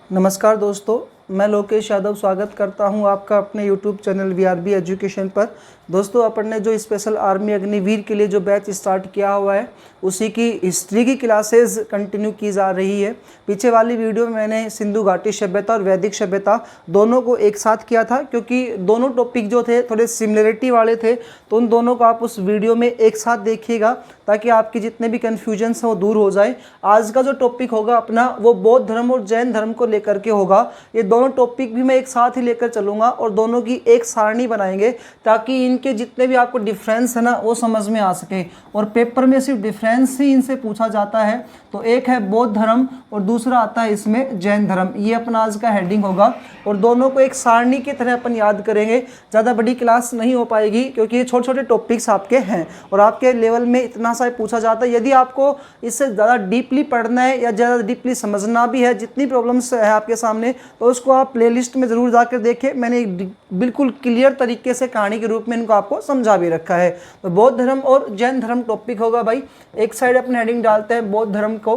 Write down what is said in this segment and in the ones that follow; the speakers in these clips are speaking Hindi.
नमस्कार दोस्तों, मैं लोकेश यादव स्वागत करता हूं आपका अपने YouTube चैनल VRB एजुकेशन पर। दोस्तों, अपन ने जो स्पेशल आर्मी अग्निवीर के लिए जो बैच स्टार्ट किया हुआ है उसी की हिस्ट्री की क्लासेस कंटिन्यू की जा रही है। पीछे वाली वीडियो में मैंने सिंधु घाटी सभ्यता और वैदिक सभ्यता दोनों को एक साथ किया था, क्योंकि दोनों टॉपिक जो थे थोड़े सिमिलरिटी वाले थे, तो उन दोनों को आप उस वीडियो में एक साथ देखिएगा ताकि आपकी जितने भी कन्फ्यूजन्स हैं वो दूर हो जाए। आज का जो टॉपिक होगा अपना वो बौद्ध धर्म और जैन धर्म को लेकर के होगा। ये दोनों टॉपिक भी मैं एक साथ ही लेकर चलूँगा और दोनों की एक सारणी बनाएंगे ताकि इनके जितने भी आपको डिफरेंस है ना वो समझ में आ सके। और पेपर में सिर्फ डिफरेंस ही इनसे पूछा जाता है, तो एक है बौद्ध धर्म और दूसरा आता है इसमें जैन धर्म। ये अपना आज का हेडिंग होगा और दोनों को एक सारणी की तरह अपन याद करेंगे। ज़्यादा बड़ी क्लास नहीं हो पाएगी क्योंकि ये छोटे छोटे टॉपिक्स आपके हैं और आपके लेवल में इतना सा पूछा जाता है। यदि आपको इससे ज़्यादा डीपली पढ़ना है या ज़्यादा डीपली समझना भी है, जितनी प्रॉब्लम्स है आपके सामने, तो उसको आप प्लेलिस्ट में ज़रूर जाकर देखें। मैंने एक बिल्कुल क्लियर तरीके से कहानी के रूप में इनको आपको समझा भी रखा है। तो बौद्ध धर्म और जैन धर्म टॉपिक होगा भाई। एक साइड अपने हेडिंग डालते हैं बौद्ध धर्म को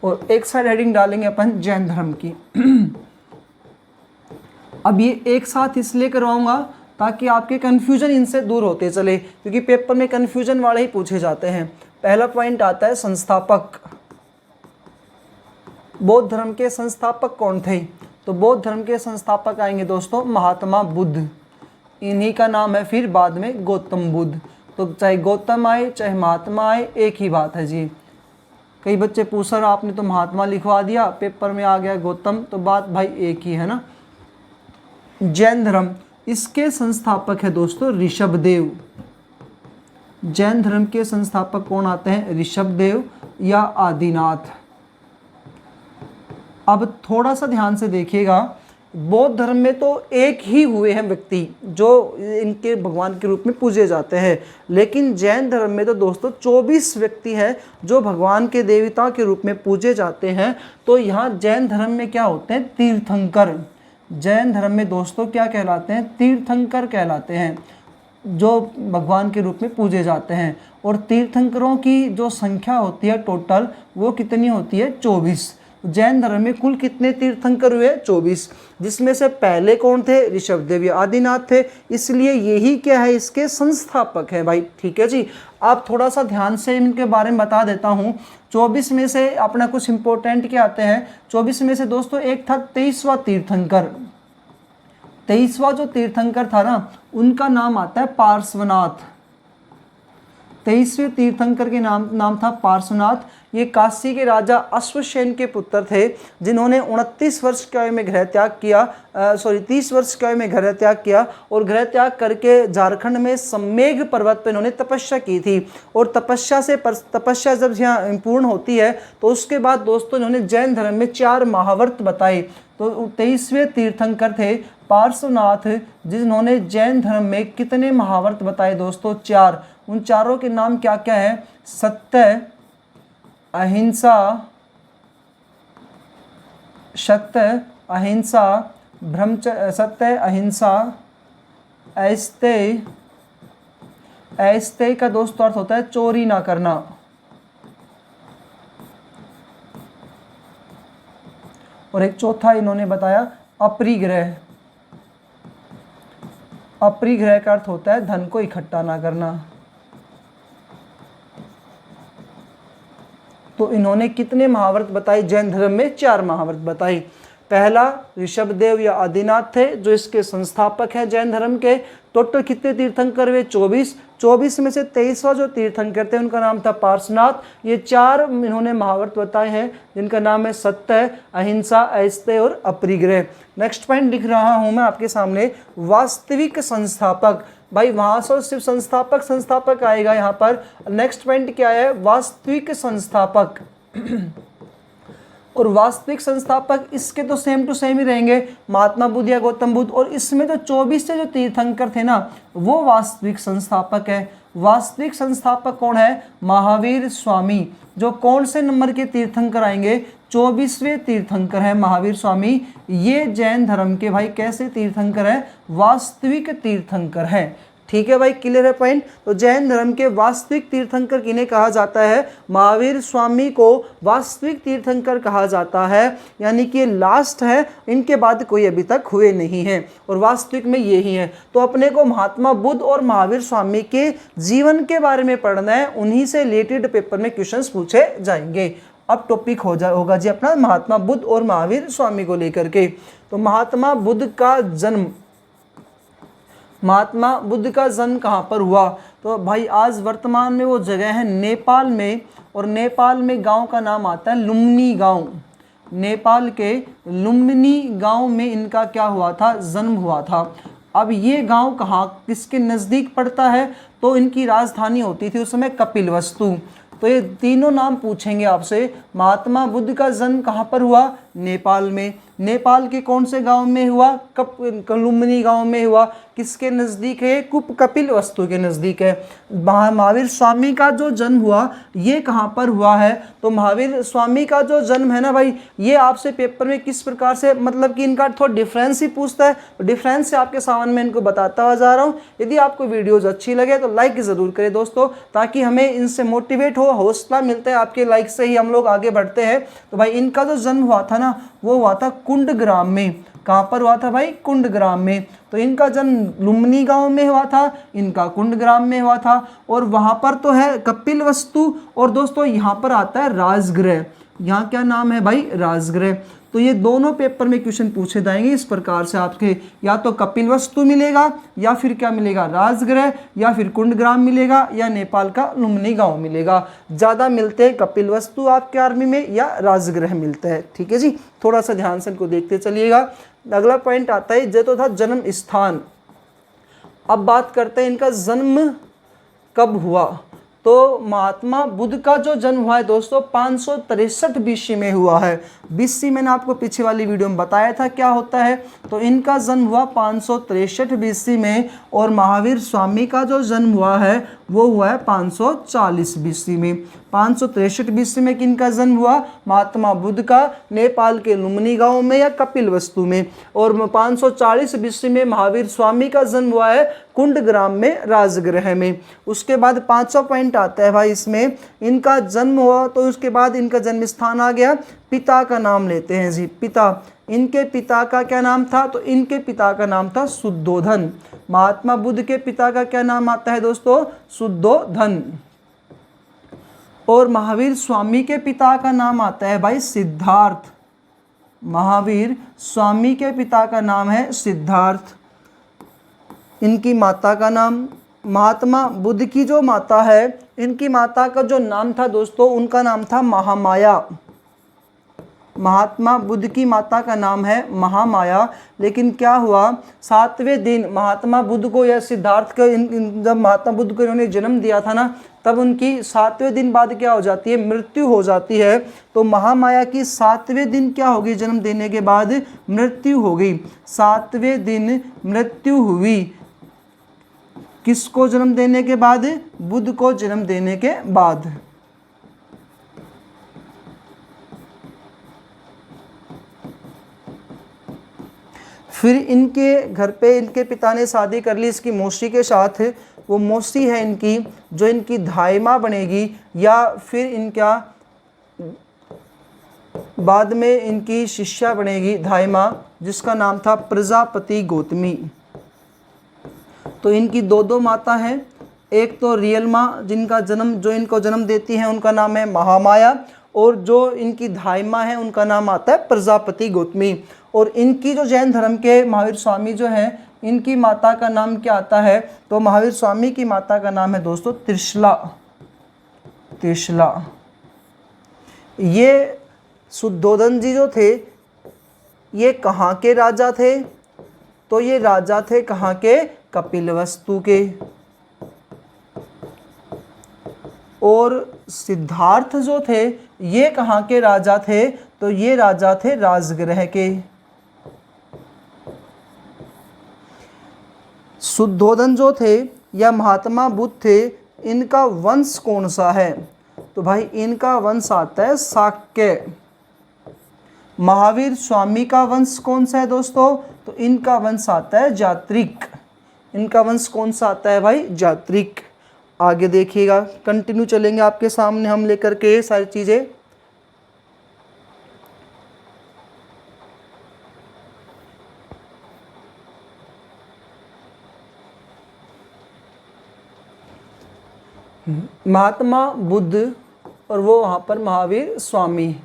और एक साइड हेडिंग डालेंगे अपन जैन धर्म की। अब ये एक साथ इसलिए करवाऊंगा ताकि आपके कन्फ्यूजन इनसे दूर होते चले, क्योंकि पेपर में कन्फ्यूजन वाले ही पूछे जाते हैं। पहला पॉइंट आता है संस्थापक। बौद्ध धर्म के संस्थापक कौन थे? तो बौद्ध धर्म के संस्थापक आएंगे दोस्तों महात्मा बुद्ध। इन्हीं का नाम है फिर बाद में गौतम बुद्ध। तो चाहे गौतम आए चाहे महात्मा आए, एक ही बात है जी। कई बच्चे पूछ रहे आपने तो महात्मा लिखवा दिया, पेपर में आ गया गौतम, तो बात भाई एक ही है ना। जैन धर्म, इसके संस्थापक है दोस्तों ऋषभदेव। जैन धर्म के संस्थापक कौन आते हैं? ऋषभदेव या आदिनाथ। अब थोड़ा सा ध्यान से देखिएगा, बौद्ध धर्म में तो एक ही हुए हैं व्यक्ति जो इनके भगवान के रूप में पूजे जाते हैं, लेकिन जैन धर्म में तो दोस्तों 24 व्यक्ति हैं जो भगवान के देवता के रूप में पूजे जाते हैं। तो यहाँ जैन धर्म में क्या होते हैं? तीर्थंकर। जैन धर्म में दोस्तों क्या कहलाते हैं? तीर्थंकर कहलाते हैं, जो भगवान के रूप में पूजे जाते हैं। और तीर्थंकरों की जो संख्या होती है टोटल, वो कितनी होती है? 24। जैन धर्म में कुल कितने तीर्थंकर हुए? 24, जिसमें से पहले कौन थे? ऋषभदेव या आदिनाथ थे। इसलिए यही क्या है? इसके संस्थापक हैं भाई। ठीक है जी। आप थोड़ा सा ध्यान से इनके बारे में बता देता हूँ। 24 में से अपना कुछ इंपॉर्टेंट क्या आते हैं? 24 में से दोस्तों एक था 23वां तीर्थंकर। 23वां जो तीर्थंकर था ना, उनका नाम आता है पार्श्वनाथ। 23वें तीर्थंकर के नाम था पार्श्वनाथ। ये काशी के राजा अश्वसेन के पुत्र थे, जिन्होंने 29 वर्ष की आयु में गृह त्याग किया। 30 वर्ष की आयु में गृह त्याग किया और गृह त्याग करके झारखंड में सम्मेघ पर्वत पर इन्होंने तपस्या की थी। और तपस्या जब यहाँ पूर्ण होती है तो उसके बाद दोस्तों इन्होंने जैन धर्म में 4 महावर्त बताए। तो 23वें तीर्थंकर थे पार्श्वनाथ, जिन्होंने जैन धर्म में कितने महावर्त बताए दोस्तों? 4। उन चारों के नाम क्या क्या है? सत्य, अहिंसा, सत्य, अहिंसा, ऐस्तेय। ऐस्तेय का दोस्तों अर्थ होता है चोरी ना करना। और एक चौथा इन्होंने बताया अपरिग्रह। अपरिग्रह का अर्थ होता है धन को इकट्ठा ना करना। तो इन्होंने कितने महावर्त बताए? जैन धर्म में 4 महावर्त बताए। पहला ऋषभदेव या आदिनाथ थे जो इसके संस्थापक हैं जैन धर्म के। टोटल कितने तीर्थंकर हुए? 24। 24 में से 23वां जो तीर्थंकर थे उनका नाम था पार्श्वनाथ। ये 4 इन्होंने महावर्त बताए हैं जिनका नाम है सत्य, अहिंसा, ऐस्तेय और अपरिग्रह। नेक्स्ट पॉइंट लिख रहा हूं मैं आपके सामने, वास्तविक संस्थापक। भाई वहां से सिर्फ संस्थापक आएगा यहाँ पर। नेक्स्ट पॉइंट क्या है? वास्तविक संस्थापक। और वास्तविक संस्थापक इसके तो सेम टू सेम ही रहेंगे, महात्मा बुद्ध या गौतम बुद्ध। और इसमें जो 24 से जो तीर्थंकर थे ना, वो वास्तविक संस्थापक है। वास्तविक संस्थापक कौन है? महावीर स्वामी। जो कौन से नंबर के तीर्थंकर आएंगे? 24वें तीर्थंकर है महावीर स्वामी। ये जैन धर्म के भाई कैसे तीर्थंकर है? वास्तविक तीर्थंकर है। ठीक है भाई, क्लियर है पॉइंट। तो जैन धर्म के वास्तविक तीर्थंकर किन्हें कहा जाता है? महावीर स्वामी को वास्तविक तीर्थंकर कहा जाता है, यानी कि ये लास्ट है, इनके बाद कोई अभी तक हुए नहीं हैं और वास्तविक में यही है। तो अपने को महात्मा बुद्ध और महावीर स्वामी के जीवन के बारे में पढ़ना है, उन्हीं से रिलेटेड पेपर में क्वेश्चंस पूछे जाएंगे। अब टॉपिक होगा जी अपना महात्मा बुद्ध और महावीर स्वामी को लेकर के। तो महात्मा बुद्ध का जन्म कहाँ पर हुआ? तो भाई आज वर्तमान में वो जगह है नेपाल में, और नेपाल में गांव का नाम आता है लुम्बिनी गांव। नेपाल के लुम्बिनी गांव में इनका क्या हुआ था? जन्म हुआ था। अब ये गांव कहाँ किसके नज़दीक पड़ता है? तो इनकी राजधानी होती थी उस समय कपिलवस्तु। तो ये तीनों नाम पूछेंगे आपसे। महात्मा बुद्ध का जन्म कहाँ पर हुआ? नेपाल में। नेपाल के कौन से गांव में हुआ? लुम्बिनी गांव में हुआ। किसके नज़दीक है? कपिलवस्तु के नज़दीक है। महावीर स्वामी का जो जन्म हुआ ये कहाँ पर हुआ है? तो महावीर स्वामी का जो जन्म है ना भाई, ये आपसे पेपर में किस प्रकार से, मतलब कि इनका थोड़ा डिफरेंस ही पूछता है। तो डिफरेंस से आपके सामने मैं इनको बताता हुआ जा रहा हूँ। यदि आपको वीडियोज़ अच्छी लगे तो लाइक ज़रूर करें दोस्तों, ताकि हमें इनसे मोटिवेट हो, हौसला मिलता है। आपके लाइक से ही हम लोग आगे बढ़ते हैं। तो भाई इनका जो जन्म हुआ था ना, वो हुआ था कुंडग्राम में। कहाँ पर हुआ था भाई? कुंडग्राम में। तो इनका जन्म लुम्बिनी गांव में हुआ था, इनका कुंडग्राम में हुआ था। और वहाँ पर तो है कपिलवस्तु, और दोस्तों यहाँ पर आता है राजगृह। यहाँ क्या नाम है भाई? राजगृह। तो ये दोनों पेपर में क्वेश्चन पूछे जाएंगे इस प्रकार से आपके, या तो कपिलवस्तु मिलेगा, या फिर क्या मिलेगा? राजगृह, या फिर कुंडग्राम मिलेगा, या नेपाल का लुम्बिनी गांव मिलेगा। ज़्यादा मिलते हैं कपिलवस्तु आपके आर्मी में, या राजगृह मिलता है। ठीक है जी, थोड़ा सा ध्यान से इनको देखते चलिएगा। अगला पॉइंट आता है, ये तो था जन्म स्थान। अब बात करते हैं इनका जन्म कब हुआ। तो महात्मा बुद्ध का जो जन्म हुआ है दोस्तों 563 BC में हुआ है। BC मैंने आपको पीछे वाली वीडियो में बताया था क्या होता है। तो इनका जन्म हुआ 563 BC में, और महावीर स्वामी का जो जन्म हुआ है वो हुआ है 540 BC में। 563 BC में किनका जन्म हुआ? महात्मा बुद्ध का, नेपाल के लुम्बिनी गांव में या कपिलवस्तु में। और 540 BC में महावीर स्वामी का जन्म हुआ है कुंडग्राम में, राजगृह में। उसके बाद 5वां पॉइंट आता है भाई इसमें, इनका जन्म हुआ तो उसके बाद इनका जन्म स्थान आ गया। पिता का नाम लेते हैं जी। पिता, इनके पिता का क्या नाम था? तो इनके पिता का नाम था शुद्धोधन। महात्मा बुद्ध के पिता का क्या नाम आता है दोस्तों? शुद्धोधन। और महावीर स्वामी के पिता का नाम आता है भाई सिद्धार्थ। महावीर स्वामी के पिता का नाम है सिद्धार्थ। इनकी माता का नाम, महात्मा बुद्ध की जो माता है, इनकी माता का जो नाम था दोस्तों, उनका नाम था महामाया। महात्मा बुद्ध की माता का नाम है महामाया। लेकिन क्या हुआ, 7वें दिन महात्मा बुद्ध को या सिद्धार्थ को जब महात्मा बुद्ध को इन्होंने जन्म दिया था ना, तब उनकी 7वें दिन बाद क्या हो जाती है? मृत्यु हो जाती है। तो महामाया की 7वें दिन क्या होगी? जन्म देने के बाद मृत्यु हो गई। 7वें दिन मृत्यु हुई। किसको जन्म देने के बाद? बुद्ध को जन्म देने के बाद। फिर इनके घर पे इनके पिता ने शादी कर ली इसकी मौसी के साथ। वो मौसी है इनकी, जो इनकी धाई माँ बनेगी, या फिर इनका बाद में इनकी शिष्या बनेगी धाई माँ, जिसका नाम था प्रजापति गौतमी। तो इनकी दो माता हैं। एक तो रियल माँ जो इनको जन्म देती हैं उनका नाम है महामाया, और जो इनकी धाई माँ है उनका नाम आता है प्रजापति गौतमी। और इनकी जो जैन धर्म के महावीर स्वामी जो हैं, इनकी माता का नाम क्या आता है? तो महावीर स्वामी की माता का नाम है दोस्तों त्रिशला। ये शुद्धोधन जी जो थे, ये कहाँ के राजा थे? तो ये राजा थे कहाँ के? कपिलवस्तु के। और सिद्धार्थ जो थे, ये कहाँ के राजा थे? तो ये राजा थे राजगृह के। शुद्धोधन जो थे या महात्मा बुद्ध थे, इनका वंश कौन सा है? तो भाई इनका वंश आता है शाक्य। महावीर स्वामी का वंश कौन सा है दोस्तों? तो इनका वंश आता है जात्रिक। इनका वंश कौन सा आता है भाई? जात्रिक। आगे देखिएगा, कंटिन्यू चलेंगे आपके सामने हम लेकर के सारी चीज़ें। महात्मा बुद्ध और वो वहाँ पर महावीर स्वामी।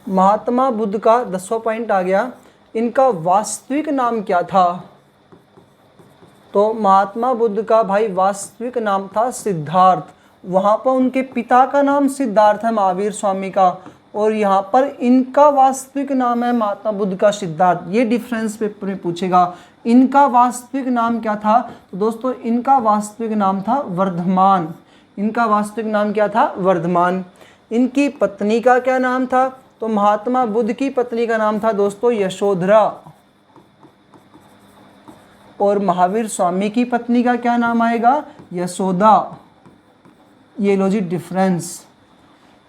महात्मा बुद्ध का 10वां पॉइंट आ गया, इनका वास्तविक नाम क्या था? तो महात्मा बुद्ध का भाई वास्तविक नाम था सिद्धार्थ। वहाँ पर उनके पिता का नाम सिद्धार्थ है महावीर स्वामी का, और यहाँ पर इनका वास्तविक नाम है महात्मा बुद्ध का सिद्धार्थ। ये डिफरेंस पेपर में पूछेगा। इनका वास्तविक नाम क्या था? तो दोस्तों इनका वास्तविक नाम था वर्धमान। इनका वास्तविक नाम क्या था? वर्धमान। इनकी पत्नी का क्या नाम था? तो महात्मा बुद्ध की पत्नी का नाम था दोस्तों यशोधरा। और महावीर स्वामी की पत्नी का क्या नाम आएगा? यशोदा। ये लो जी difference.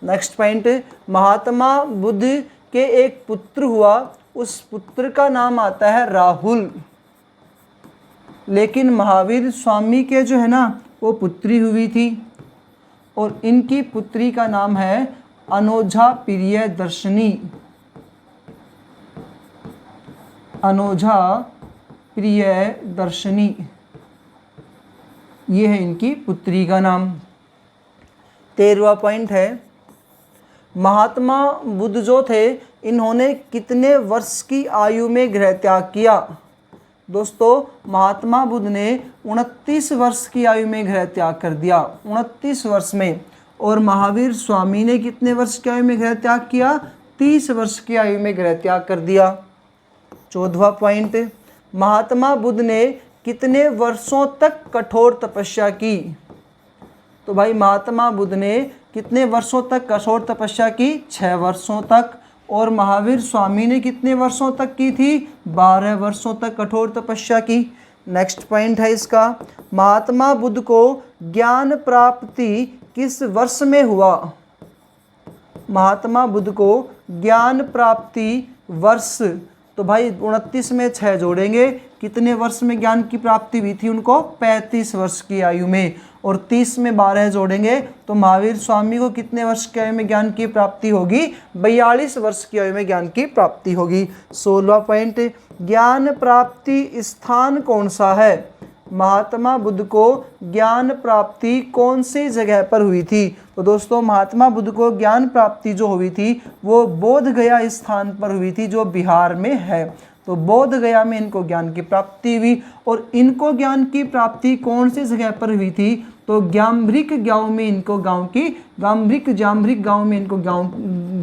Next point, Mahatma Buddha के एक पुत्र हुआ, उस पुत्र का नाम आता है राहुल। लेकिन महावीर स्वामी के जो है ना वो पुत्री हुई थी, और इनकी पुत्री का नाम है अनोझा प्रियदर्शनी। अनोझा प्रियदर्शनी, ये है इनकी पुत्री का नाम। 13वां पॉइंट है, महात्मा बुद्ध जो थे इन्होंने कितने वर्ष की आयु में गृह त्याग किया? दोस्तों महात्मा बुद्ध ने 29 वर्ष की आयु में गृह त्याग कर दिया, 29 वर्ष में। और महावीर स्वामी ने कितने वर्ष की आयु में गृह त्याग किया? 30 वर्ष की आयु में गृह त्याग कर दिया। 14वां पॉइंट, महात्मा बुद्ध ने कितने वर्षों तक कठोर तपस्या की? तो भाई महात्मा बुद्ध ने कितने वर्षों तक कठोर तपस्या की? 6 वर्षों तक। और महावीर स्वामी ने कितने वर्षों तक की थी? 12 वर्षों तक कठोर तपस्या की। नेक्स्ट पॉइंट है इसका, महात्मा बुद्ध को ज्ञान प्राप्ति किस वर्ष में हुआ? महात्मा बुद्ध को ज्ञान प्राप्ति वर्ष, तो भाई 29 में 6 जोड़ेंगे, कितने वर्ष में ज्ञान की प्राप्ति हुई थी उनको? 35 वर्ष की आयु में। और 30 में 12 जोड़ेंगे तो महावीर स्वामी को कितने वर्ष की आयु में ज्ञान की प्राप्ति होगी? 42 वर्ष की आयु में ज्ञान की प्राप्ति होगी। 16वां पॉइंट, ज्ञान प्राप्ति स्थान कौन सा है? महात्मा बुद्ध को ज्ञान प्राप्ति कौन सी जगह पर हुई थी? तो दोस्तों महात्मा बुद्ध को ज्ञान प्राप्ति जो हुई थी वो बोध गया स्थान पर हुई थी, जो बिहार में है। तो बोध गया में इनको ज्ञान की प्राप्ति हुई। और इनको ज्ञान की प्राप्ति कौन सी जगह पर हुई थी? तो जाम्भरिक गांव में इनको जाम्भरिक गांव में इनको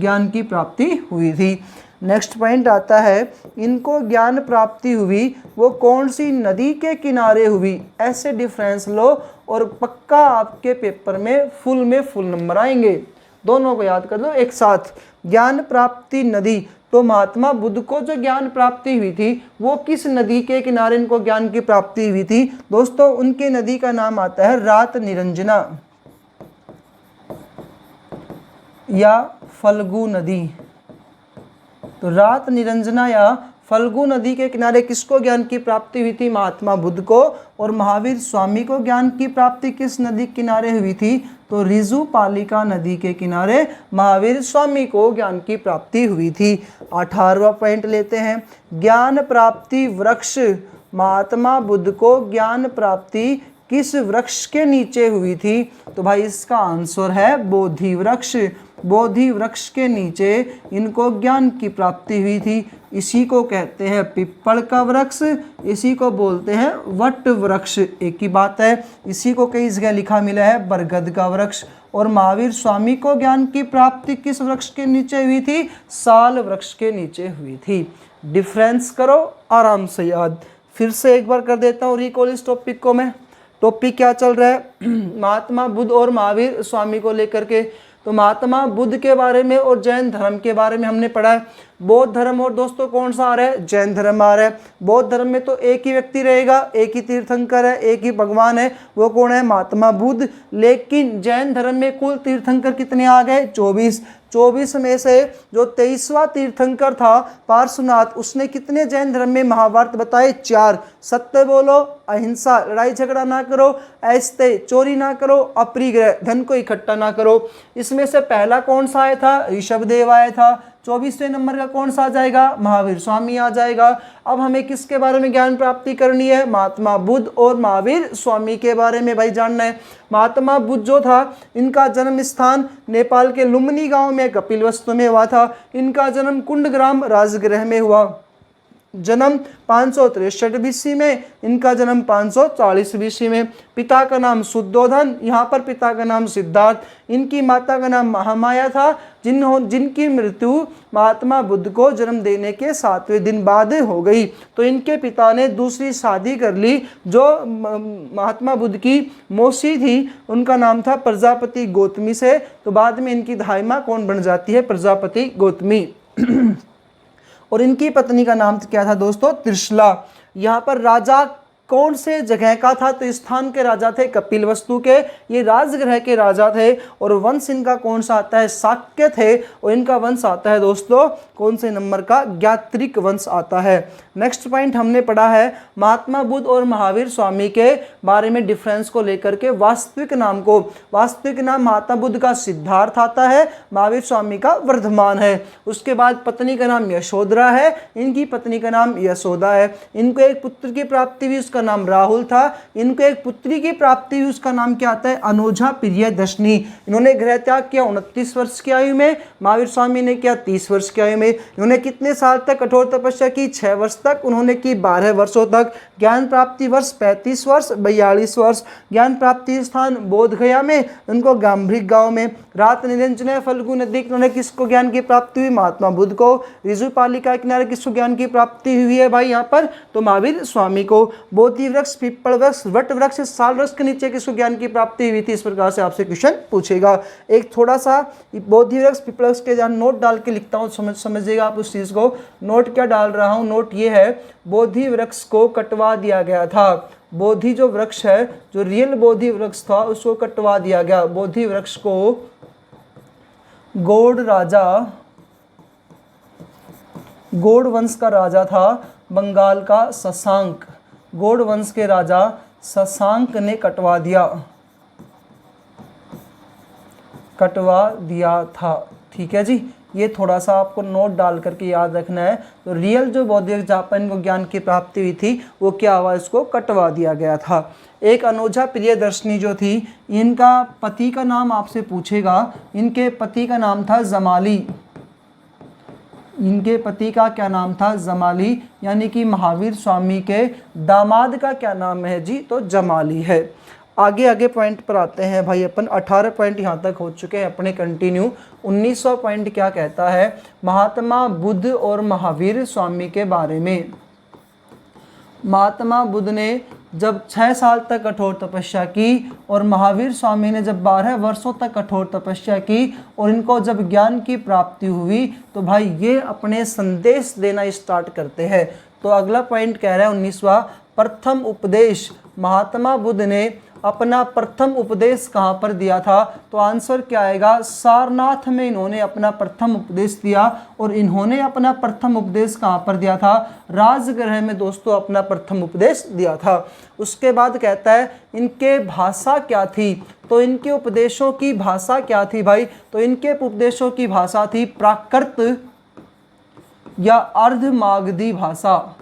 ज्ञान की प्राप्ति हुई थी। नेक्स्ट पॉइंट आता है, इनको ज्ञान प्राप्ति हुई वो कौन सी नदी के किनारे हुई? ऐसे डिफरेंस लो और पक्का आपके पेपर में फुल नंबर आएंगे। दोनों को याद कर लो एक साथ। ज्ञान प्राप्ति नदी, तो महात्मा बुद्ध को जो ज्ञान प्राप्ति हुई थी वो किस नदी के किनारे इनको ज्ञान की प्राप्ति हुई थी? दोस्तों उनके नदी का नाम आता है रात निरंजना या फल्गु नदी। तो रात निरंजना या फल्गु नदी के किनारे किसको ज्ञान की प्राप्ति हुई थी? महात्मा बुद्ध को। और महावीर स्वामी को ज्ञान की प्राप्ति किस नदी के किनारे हुई थी? तो ऋजुपालिका नदी के किनारे महावीर स्वामी को ज्ञान की प्राप्ति हुई थी। 18वां पॉइंट लेते हैं, ज्ञान प्राप्ति वृक्ष, महात्मा बुद्ध को ज्ञान प्राप्ति किस वृक्ष के नीचे हुई थी? तो भाई इसका आंसर है बोधि वृक्ष। बोधि वृक्ष के नीचे इनको ज्ञान की प्राप्ति हुई थी। इसी को कहते हैं पिप्पल का वृक्ष, इसी को बोलते हैं वट वृक्ष, एक ही बात है। इसी को कई जगह लिखा मिला है बरगद का वृक्ष। और महावीर स्वामी को ज्ञान की प्राप्ति किस वृक्ष के नीचे हुई थी? साल वृक्ष के नीचे हुई थी। डिफरेंस करो आराम से याद। फिर से एक बार कर देता हूँ रिकॉल इस टॉपिक को मैं। टॉपिक क्या चल रहा है? महात्मा बुद्ध और महावीर स्वामी को लेकर के। तो महात्मा बुद्ध के बारे में और जैन धर्म के बारे में हमने पढ़ा है। बौद्ध धर्म और दोस्तों कौन सा आ रहा है, जैन धर्म आ रहा है। बौद्ध धर्म में तो एक ही व्यक्ति रहेगा, एक ही तीर्थंकर है, एक ही भगवान है, वो कौन है, महात्मा बुद्ध। लेकिन जैन धर्म में कुल तीर्थंकर कितने आ गए, 24। 24 में से जो 23वां तीर्थंकर था पार्श्वनाथ, उसने कितने जैन धर्म में महाभारत बताए, 4। सत्य बोलो, अहिंसा, लड़ाई झगड़ा ना करो, ऐस्ते, चोरी ना करो, अपरिग्रह, धन को इकट्ठा ना करो। इसमें से पहला कौन सा आया था, ऋषभदेव आया था। 24वें नंबर का कौन सा आ जाएगा, महावीर स्वामी आ जाएगा। अब हमें किसके बारे में ज्ञान प्राप्ति करनी है, महात्मा बुद्ध और महावीर स्वामी के बारे में भाई जानना है। महात्मा बुद्ध जो था, इनका जन्म स्थान नेपाल के लुम्बिनी गांव में कपिलवस्तु में हुआ था। इनका जन्म कुंडग्राम राजगृह में हुआ। जन्म 563 BC में, इनका जन्म 540 BC में। पिता का नाम शुद्धोधन, यहाँ पर पिता का नाम सिद्धार्थ, इनकी माता का नाम महामाया था, जिनकी मृत्यु महात्मा बुद्ध को जन्म देने के 7वें दिन बाद हो गई। तो इनके पिता ने दूसरी शादी कर ली, जो महात्मा बुद्ध की मौसी थी, उनका नाम था प्रजापति गौतमी से। तो बाद में इनकी धाइमा कौन बन जाती है, प्रजापति गौतमी। और इनकी पत्नी का नाम क्या था दोस्तों, त्रिशला। यहाँ पर राजा कौन से जगह का था, तो स्थान के राजा थे कपिलवस्तु के, ये राजगृह के राजा थे। और वंश इनका कौन सा आता है, शाक्य थे। और इनका वंश आता है दोस्तों कौन से नंबर का, ज्ञात्रिक वंश आता है। नेक्स्ट पॉइंट हमने पढ़ा है महात्मा बुद्ध और महावीर स्वामी के बारे में डिफरेंस को लेकर के वास्तविक नाम को। वास्तविक नाम महात्मा बुद्ध का सिद्धार्थ आता है, महावीर स्वामी का वर्धमान है। उसके बाद पत्नी का नाम यशोधरा है, इनकी पत्नी का नाम यशोदा है। इनको एक पुत्र की प्राप्ति हुई, उसका नाम राहुल था। इनको एक पुत्री की प्राप्ति हुई, उसका नाम क्या आता है, अनोझा प्रियदर्शनी। इन्होंने गृह त्याग किया 29 वर्ष की आयु में, महावीर स्वामी ने किया 30 वर्ष की आयु में। इन्होंने कितने साल तक कठोर तपस्या की, 6 वर्ष तक। उन्होंने की 12 वर्षों तक। ज्ञान प्राप्ति वर्ष 35 वर्ष, 42 वर्ष। ज्ञान प्राप्ति स्थान बोध गया में, उनको गांभीर गांव में। रात निरंजन फल्गु नदी, उन्होंने किसको ज्ञान की प्राप्ति हुई, महात्मा बुद्ध को। ऋजुपालिका के किनारे किसको ज्ञान की प्राप्ति हुई है भाई यहाँ पर, तो महावीर स्वामी को। बोधि वृक्ष, पीपल वृक्ष, वट वृक्ष, साल वृक्ष के नीचे किसको ज्ञान की प्राप्ति हुई थी, इस प्रकार से आपसे क्वेश्चन पूछेगा। एक थोड़ा सा बोधि वृक्ष, पीपल वृक्ष के जहाँ नोट डाल के लिखता हूँ, समझिएगा आप उस चीज को। नोट क्या डाल रहा हूँ, नोट ये है, बोधि वृक्ष को कटवा दिया गया था। बोधि जो वृक्ष है, जो रियल बोधि वृक्ष था, उसको कटवा दिया गया। बोधि वृक्ष को गौड़ राजा, गौड़ वंश का राजा था बंगाल का शशांक, गौड़ वंश के राजा शशांक ने कटवा दिया था। ठीक है जी, ये थोड़ा सा आपको नोट डाल करके याद रखना है। तो रियल जो बौद्धिक जहाँ पर इनको ज्ञान की प्राप्ति हुई थी, वो क्या हुआ, इसको कटवा दिया गया था। एक अनोझा प्रियदर्शनी जो थी, इनका पति का नाम आपसे पूछेगा। इनके पति का नाम था जमाली। इनके पति का क्या नाम था, जमाली, यानी कि महावीर स्वामी के दामाद का क्या नाम है जी, तो जमाली है। आगे आगे पॉइंट पर आते हैं भाई अपन। 18 पॉइंट यहाँ तक हो चुके हैं अपने कंटिन्यू। 19वां पॉइंट क्या कहता है, महात्मा बुद्ध और महावीर स्वामी के बारे में। महात्मा बुद्ध ने जब 6 साल तक कठोर तपस्या की और महावीर स्वामी ने जब 12 वर्षों तक कठोर तपस्या की और इनको जब ज्ञान की प्राप्ति हुई, तो भाई ये अपने संदेश देना स्टार्ट करते हैं। तो अगला पॉइंट कह रहा है 19वां, प्रथम उपदेश। महात्मा बुद्ध ने अपना प्रथम उपदेश कहाँ पर दिया था, तो आंसर क्या आएगा, सारनाथ में इन्होंने अपना प्रथम उपदेश दिया। और इन्होंने अपना प्रथम उपदेश कहाँ पर दिया था, राजगृह में दोस्तों अपना प्रथम उपदेश दिया था। उसके बाद कहता है इनके भाषा क्या थी, तो इनके उपदेशों की भाषा क्या थी भाई, तो इनके उपदेशों की भाषा थी प्राकृत या अर्धमागधी भाषा।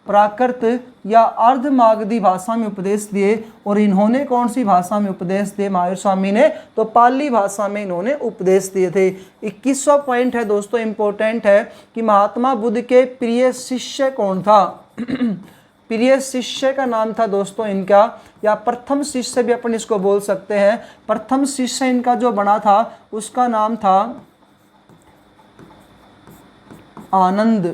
प्राकृत या अर्धमागधी भाषा में उपदेश दिए। और इन्होंने कौन सी भाषा में उपदेश दिए, महावीर स्वामी ने, तो पाली भाषा में इन्होंने उपदेश दिए थे। 21वां पॉइंट है दोस्तों, इंपॉर्टेंट है कि महात्मा बुद्ध के प्रिय शिष्य कौन था। प्रिय शिष्य का नाम था दोस्तों इनका, या प्रथम शिष्य भी अपन इसको बोल सकते हैं। प्रथम शिष्य इनका जो बना था, उसका नाम था आनंद।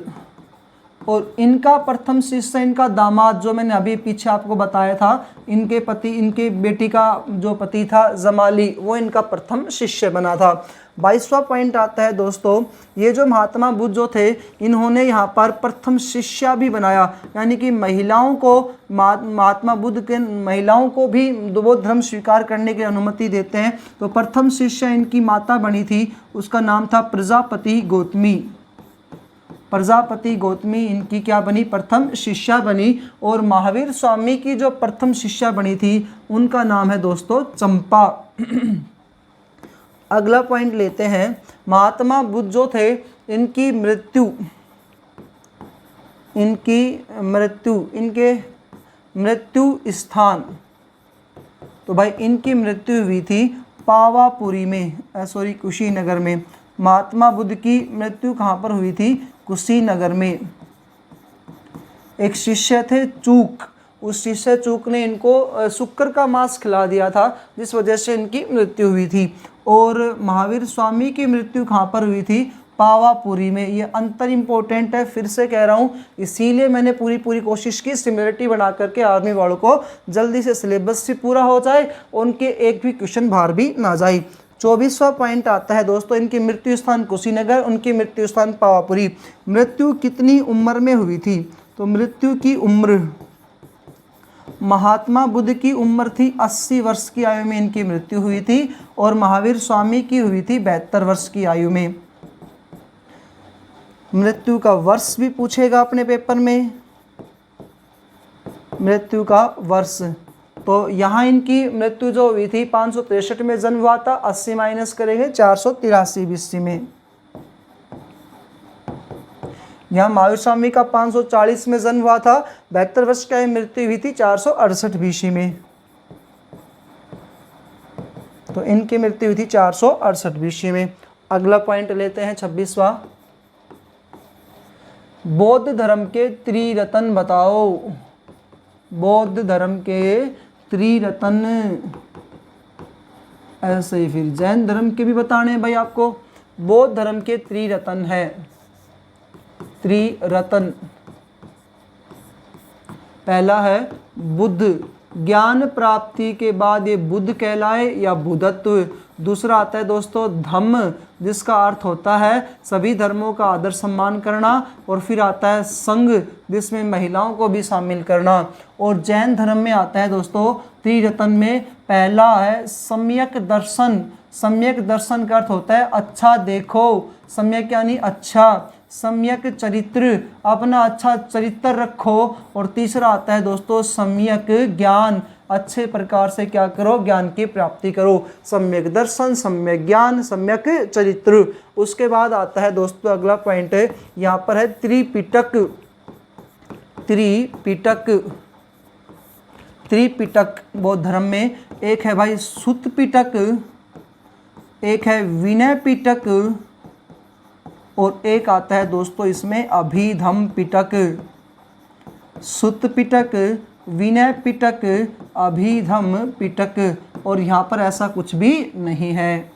और इनका प्रथम शिष्य, इनका दामाद जो मैंने अभी पीछे आपको बताया था, इनके पति, इनके बेटी का जो पति था जमाली, वो इनका प्रथम शिष्य बना था। 22वां पॉइंट आता है दोस्तों, ये जो महात्मा बुद्ध जो थे, इन्होंने यहाँ पर प्रथम शिष्या भी बनाया, यानी कि महिलाओं को, महात्मा बुद्ध के महिलाओं को भी बौद्ध धर्म स्वीकार करने की अनुमति देते हैं। तो प्रथम शिष्य इनकी माता बनी थी, उसका नाम था प्रजापति गौतमी। प्रजापति गौतमी इनकी क्या बनी, प्रथम शिष्या बनी। और महावीर स्वामी की जो प्रथम शिष्या बनी थी, उनका नाम है दोस्तों चंपा। अगला पॉइंट लेते हैं, महात्मा बुद्ध जो थे, इनकी मृत्यु स्थान, तो भाई इनकी मृत्यु हुई थी पावापुरी में, कुशीनगर में। महात्मा बुद्ध की मृत्यु कहाँ पर हुई थी, कुशीनगर में। एक शिष्य थे चूक, उस शिष्य चूक ने इनको शुक्र का मांस खिला दिया था, जिस वजह से इनकी मृत्यु हुई थी। और महावीर स्वामी की मृत्यु कहाँ पर हुई थी, पावापुरी में। ये अंतर इंपॉर्टेंट है, फिर से कह रहा हूँ, इसीलिए मैंने पूरी कोशिश की सिमिलरिटी बना करके आर्मी वालों को जल्दी से सिलेबस भी पूरा हो जाए, उनके एक भी क्वेश्चन बाहर भी ना जाए। 24वां पॉइंट आता है दोस्तों, इनकी मृत्यु स्थान कुशीनगर, उनकी मृत्यु स्थान पावापुरी। मृत्यु कितनी उम्र में हुई थी, तो मृत्यु की उम्र, महात्मा बुद्ध की उम्र थी 80 वर्ष की आयु में इनकी मृत्यु हुई थी, और महावीर स्वामी की हुई थी 72 वर्ष की आयु में। मृत्यु का वर्ष भी पूछेगा अपने पेपर में, मृत्यु का वर्ष। तो यहाँ इनकी मृत्यु जो हुई थी 563 में जन्म हुआ था, 80 माइनस करेंगे 483 BC में। यहाँ महावीर स्वामी का 540 में जन्म हुआ था, 72 वर्ष की मृत्यु हुई थी 468 BC में। तो इनकी मृत्यु हुई थी 468 BC में। अगला पॉइंट लेते हैं 26वां, बौद्ध धर्म के त्रिरत्न बताओ। बौद्ध धर्म के त्रिरत्न, ऐसे ही फिर जैन धर्म के भी बताने हैं भाई आपको। बौद्ध धर्म के त्रिरत्न है, त्रिरत्न। पहला है बुद्ध, ज्ञान प्राप्ति के बाद ये बुद्ध कहलाए या बुद्धत्व। दूसरा आता है दोस्तों धम्म, जिसका अर्थ होता है सभी धर्मों का आदर सम्मान करना। और फिर आता है संघ, जिसमें महिलाओं को भी शामिल करना। और जैन धर्म में आता है दोस्तों त्रिरत्न में, पहला है सम्यक दर्शन। सम्यक दर्शन का अर्थ होता है अच्छा देखो, सम्यक यानी अच्छा, सम्यक चरित्र, अपना अच्छा चरित्र रखो। और तीसरा आता है दोस्तों सम्यक ज्ञान, अच्छे प्रकार से क्या करो, ज्ञान की प्राप्ति करो। सम्यक दर्शन, सम्यक ज्ञान, सम्यक चरित्र। उसके बाद आता है दोस्तों अगला पॉइंट है, यहाँ पर है त्रिपिटक। त्रिपिटक, त्रिपिटक बौद्ध धर्म में एक है भाई सुत्त पिटक, एक है विनय पिटक, और एक आता है दोस्तों इसमें अभिधम पिटक। सुत्त पिटक, विनय पिटक, अभिधम पिटक। और यहाँ पर ऐसा कुछ भी नहीं है।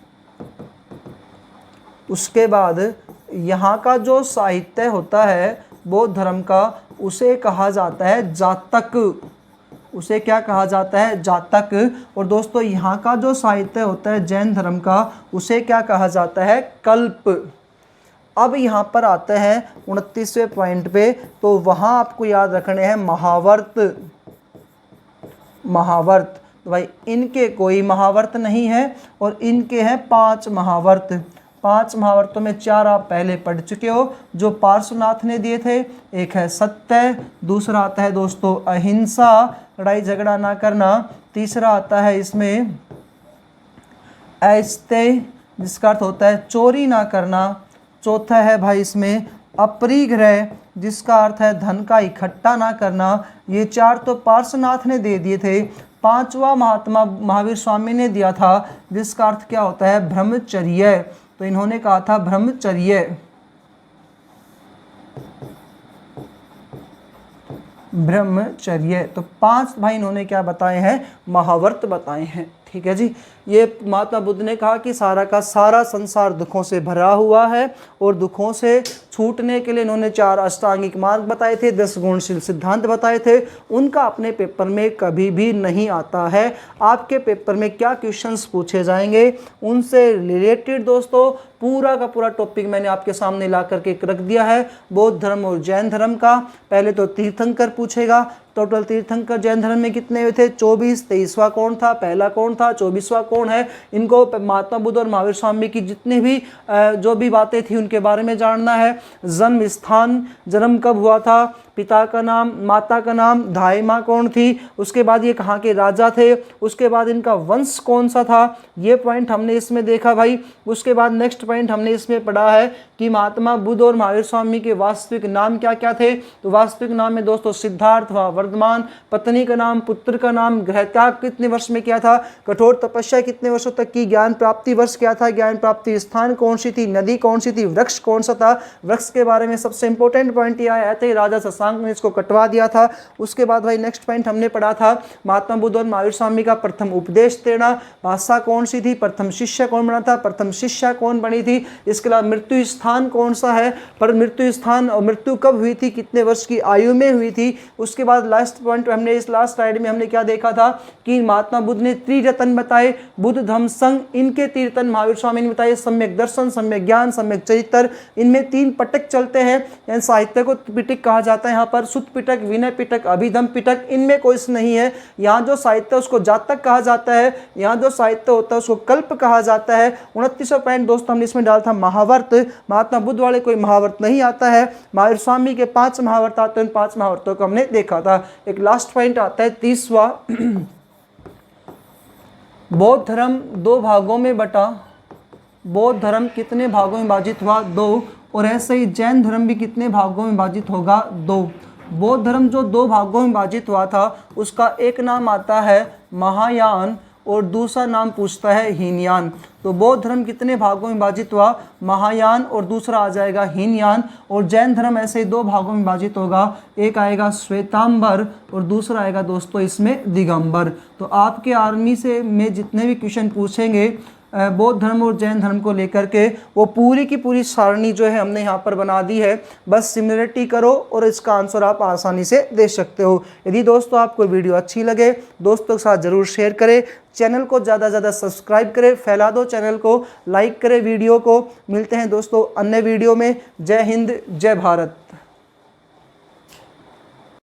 उसके बाद यहाँ का जो साहित्य होता है बौद्ध धर्म का, उसे कहा जाता है जातक। उसे क्या कहा जाता है, जातक। और दोस्तों यहाँ का जो साहित्य होता है जैन धर्म का, उसे क्या कहा जाता है, कल्प। अब यहाँ पर आते हैं 29वें पॉइंट पे, तो वहाँ आपको याद रखने हैं महावर्त। महावर्त, तो भाई इनके कोई महावर्त नहीं है, और इनके हैं 5 महावर्त। 5 महावर्तों में 4 आप पहले पढ़ चुके हो, जो पार्श्वनाथ ने दिए थे। एक है सत्य, दूसरा आता है दोस्तों अहिंसा, लड़ाई झगड़ा ना करना। तीसरा आता है इसमें ऐस्ते, जिसका अर्थ होता है चोरी ना करना। चौथा है भाई इसमें अपरिग्रह, जिसका अर्थ है धन का इकट्ठा ना करना। ये 4 तो पार्श्वनाथ ने दे दिए थे। 5वां महात्मा महावीर स्वामी ने दिया था, जिसका अर्थ क्या होता है, ब्रह्मचर्य। तो इन्होंने कहा था ब्रह्मचर्य। ब्रह्मचर्य, तो 5 भाई इन्होंने क्या बताए हैं, महावर्त बताए हैं। ठीक है जी। ये महात्मा बुद्ध ने कहा कि सारा का सारा संसार दुखों से भरा हुआ है और दुखों से छूटने के लिए इन्होंने 4 अष्टांगिक मार्ग बताए थे, 10 गुणशील सिद्धांत बताए थे। उनका अपने पेपर में कभी भी नहीं आता है। आपके पेपर में क्या क्वेश्चंस पूछे जाएंगे उनसे रिलेटेड दोस्तों पूरा का पूरा टॉपिक मैंने आपके सामने ला करके रख दिया है। बौद्ध धर्म और जैन धर्म का पहले तो तीर्थंकर पूछेगा। टोटल तीर्थंकर जैन धर्म में कितने हुए थे? 24। 23वां कौन था? पहला कौन था? 24वां कौन है? इनको महात्मा बुद्ध और महावीर स्वामी की जितने भी जो भी बातें थी उनके बारे में जानना है। जन्म स्थान, जन्म कब हुआ था, पिता का नाम, माता का नाम, दाई माँ कौन थी, उसके बाद ये कहाँ के राजा थे, उसके बाद इनका वंश कौन सा था, ये पॉइंट हमने इसमें देखा भाई। उसके बाद नेक्स्ट पॉइंट हमने इसमें पढ़ा है कि महात्मा बुद्ध और महावीर स्वामी के वास्तविक नाम क्या क्या थे। तो वास्तविक नाम में दोस्तों सिद्धार्थ व वर्धमान, पत्नी का नाम, पुत्र का नाम, गृह त्याग कितने वर्ष में किया था, कठोर तपस्या कितने वर्षों तक की, ज्ञान प्राप्ति वर्ष क्या था, ज्ञान प्राप्ति स्थान कौन सी थी, नदी कौन सी थी, वृक्ष कौन सा था। वृक्ष के बारे में सबसे इंपॉर्टेंट पॉइंट यह आया था राजा शशांक ने इसको कटवा दिया था। उसके बाद भाई नेक्स्ट पॉइंट हमने पढ़ा था महात्मा बुद्ध और महावीर स्वामी का प्रथम उपदेश देना, भाषा कौन सी थी, प्रथम शिष्य कौन बना था, प्रथम शिष्या कौन बनी थी। इसके अलावा मृत्यु स्थान कौन सा है, पर मृत्यु स्थान और मृत्यु कब हुई थी, कितने वर्ष की आयु में हुई थी। उसके बाद लास्ट पॉइंट हमने इस लास्ट स्लाइड में हमने क्या देखा था कि महात्मा बुद्ध ने त्रिरत्न बताए, बुद्ध धम्म संघ, इनके तीर्थन महावीर स्वामी ने बताए सम्यक दर्शन, सम्यक ज्ञान, सम्यक चरित्र। इनमें 3 पिटक चलते हैं, साहित्य को पिटक कहा जाता है। यहाँ पर सुत पिटक, विनय पिटक, अभिधम पिटक, इनमें कोई नहीं है। यहाँ जो साहित्य उसको जातक कहा जाता है, यहाँ जो साहित्य होता है उसको कल्प कहा जाता है। 29वां पॉइंट दोस्तों हमने इसमें डाला था महावर्त। महात्मा बुद्ध वाले कोई महावर्त नहीं आता है, महावीर स्वामी के 5 महावर्त आते हैं, 5 महावर्तों को हमने देखा था। एक लास्ट पॉइंट आता है 30वां, बौद्ध धर्म 2 भागों में बटा। बौद्ध धर्म कितने भागों में विभाजित हुआ? 2। और ऐसे ही जैन धर्म भी कितने भागों में विभाजित होगा? 2। बौद्ध धर्म जो 2 भागों में विभाजित हुआ था उसका एक नाम आता है महायान और दूसरा नाम पूछता है हीनयान। तो बौद्ध धर्म कितने भागों में विभाजित हुआ? महायान और दूसरा आ जाएगा हीनयान। और जैन धर्म ऐसे ही 2 भागों में विभाजित होगा, एक आएगा श्वेतांबर और दूसरा आएगा दोस्तों इसमें दिगंबर। तो आपके आर्मी से में जितने भी क्वेश्चन पूछेंगे बौद्ध धर्म और जैन धर्म को लेकर के, वो पूरी की पूरी सारणी जो है हमने यहाँ पर बना दी है। बस सिमिलरिटी करो और इसका आंसर आप आसानी से दे सकते हो। यदि दोस्तों आपको वीडियो अच्छी लगे दोस्तों के साथ ज़रूर शेयर करें, चैनल को ज़्यादा से ज़्यादा सब्सक्राइब करें, फैला दो चैनल को, लाइक करें वीडियो को। मिलते हैं दोस्तों अन्य वीडियो में। जय हिंद, जय भारत।